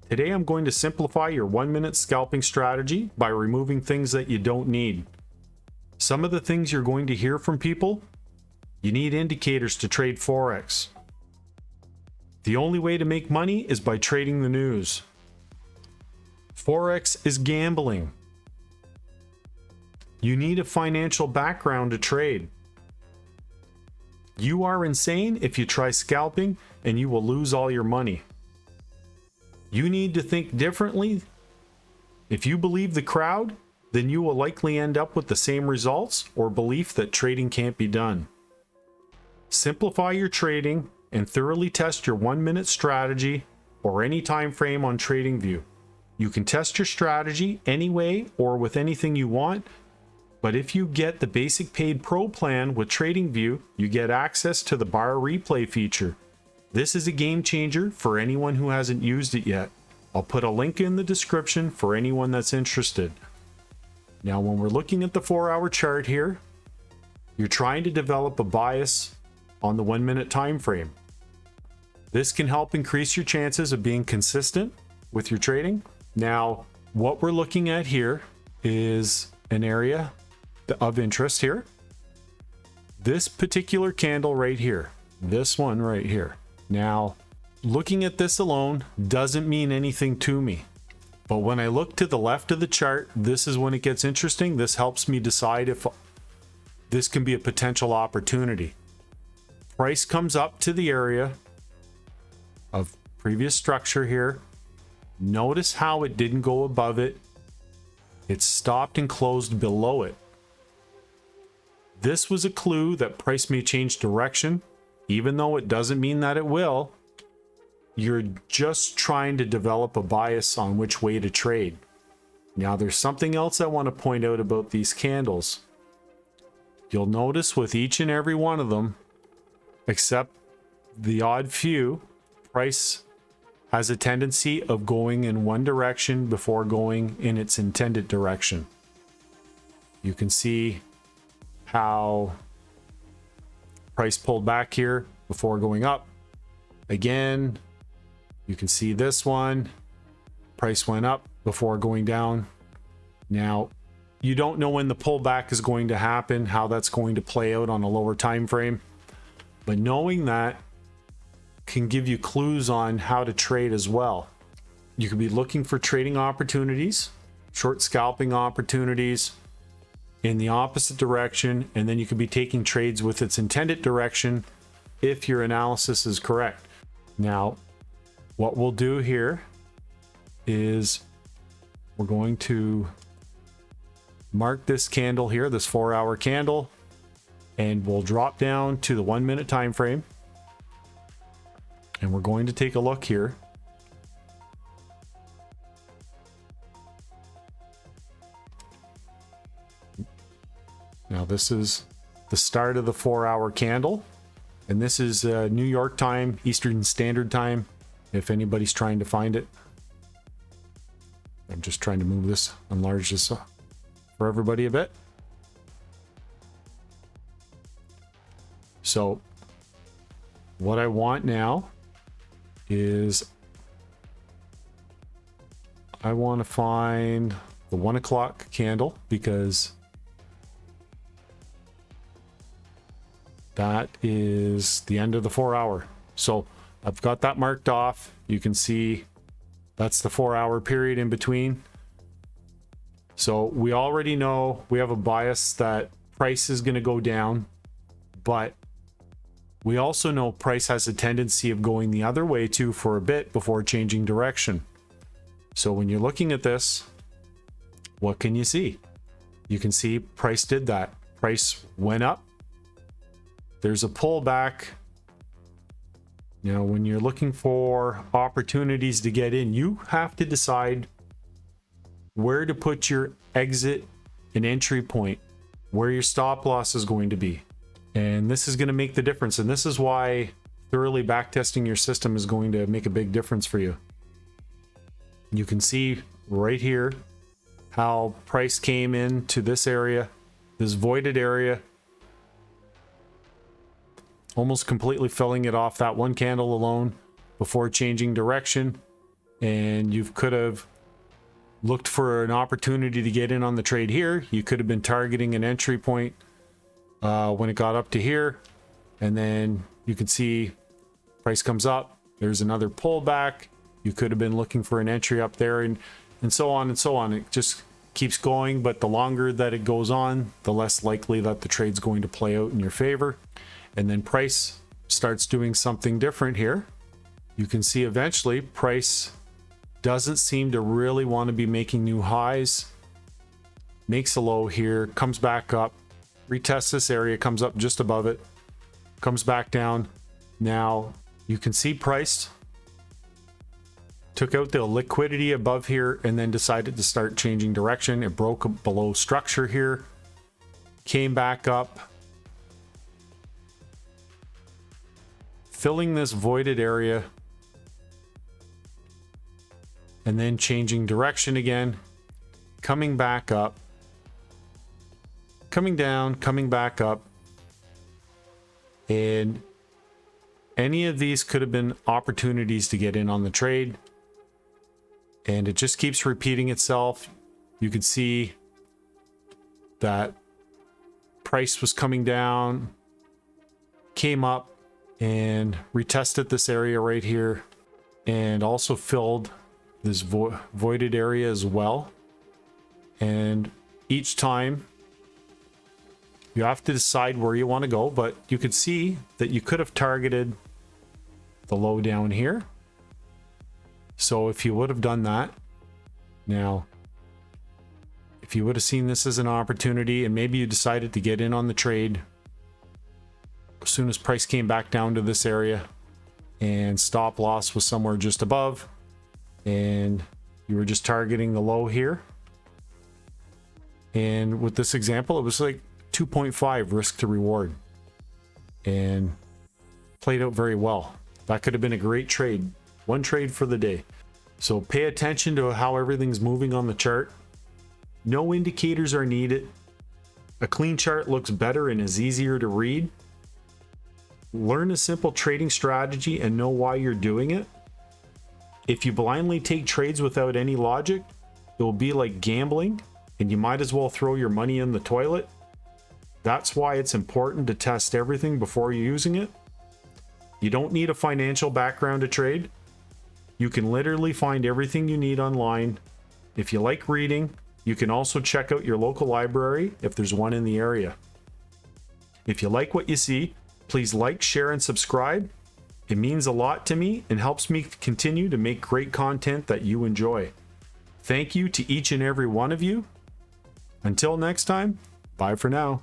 Today I'm going to simplify your 1-minute scalping strategy by removing things that you don't need. Some of the things you're going to hear from people: you need indicators to trade forex. The only way to make money is by trading the news. Forex is gambling. You need a financial background to trade. You are insane if you try scalping, and you will lose all your money. You need to think differently. If you believe the crowd, then you will likely end up with the same results or belief that trading can't be done. Simplify your trading and thoroughly test your 1-minute strategy or any time frame on TradingView. You can test your strategy anyway or with anything you want, but if you get the basic paid pro plan with TradingView, you get access to the bar replay feature. This is a game changer for anyone who hasn't used it yet. I'll put a link in the description for anyone that's interested. Now, when we're looking at the 4-hour chart here, you're trying to develop a bias on the 1-minute time frame. This can help increase your chances of being consistent with your trading. Now, what we're looking at here is an area of interest here. This particular candle right here, this one right here. Now, looking at this alone doesn't mean anything to me. But when I look to the left of the chart, this is when it gets interesting. This helps me decide if this can be a potential opportunity. Price comes up to the area of previous structure here. Notice how it didn't go above it. It stopped and closed below it. This was a clue that price may change direction, even though it doesn't mean that it will. You're just trying to develop a bias on which way to trade. Now, there's something else I want to point out about these candles. You'll notice with each and every one of them, except the odd few, price has a tendency of going in one direction before going in its intended direction. You can see how price pulled back here before going up. Again, you can see this one, price went up before going down. Now, you don't know when the pullback is going to happen, how that's going to play out on a lower time frame, but knowing that can give you clues on how to trade as well. You could be looking for trading opportunities, short scalping opportunities in the opposite direction, and then you could be taking trades with its intended direction if your analysis is correct. Now, what we'll do here is we're going to mark this candle here, this 4-hour candle, and we'll drop down to the 1-minute time frame. And we're going to take a look here. Now, this is the start of the 4-hour candle, and this is New York time, Eastern Standard Time, if anybody's trying to find it. I'm just trying to move this, enlarge this for everybody a bit. So what I want now is I want to find the 1 o'clock candle, because that is the end of the 4-hour. So I've got that marked off. You can see that's the 4-hour period in between. So we already know we have a bias that price is going to go down, but we also know price has a tendency of going the other way too for a bit before changing direction. So when you're looking at this, what can you see? You can see price did that. Price went up. There's a pullback. Now, when you're looking for opportunities to get in, you have to decide where to put your exit and entry point, where your stop loss is going to be. And this is going to make the difference. And this is why thoroughly backtesting your system is going to make a big difference for you. You can see right here how price came into this area, this voided area, almost completely filling it off that one candle alone before changing direction. and you could have looked for an opportunity to get in on the trade here. You could have been targeting an entry point when it got up to here, and then you can see price comes up, there's another pullback. You could have been looking for an entry up there, and so on and so on. It just keeps going, but the longer that it goes on, the less likely that the trade's going to play out in your favor. And then price starts doing something different here. You can see eventually price doesn't seem to really want to be making new highs, makes a low here, comes back up, retests this area, comes up just above it, comes back down. Now you can see price took out the liquidity above here and then decided to start changing direction. It broke below structure here, came back up, filling this voided area, and then changing direction again, coming back up, coming down, coming back up. And any of these could have been opportunities to get in on the trade. And it just keeps repeating itself. You can see that price was coming down, came up and retested this area right here, and also filled this voided area as well. And each time you have to decide where you want to go, but you could see that you could have targeted the low down here. So if you would have done that, now, if you would have seen this as an opportunity and maybe you decided to get in on the trade as soon as price came back down to this area and stop loss was somewhere just above, and you were just targeting the low here. And with this example, it was like 2.5 risk to reward and played out very well. That could have been a great trade. One trade for the day. So pay attention to how everything's moving on the chart. No indicators are needed. A clean chart looks better and is easier to read. Learn a simple trading strategy and know why you're doing it. If you blindly take trades without any logic, it will be like gambling and you might as well throw your money in the toilet. That's why it's important to test everything before you're using it. You don't need a financial background to trade. You can literally find everything you need online. If you like reading, you can also check out your local library if there's one in the area. If you like what you see, please like, share, and subscribe. It means a lot to me and helps me continue to make great content that you enjoy. Thank you to each and every one of you. Until next time, bye for now.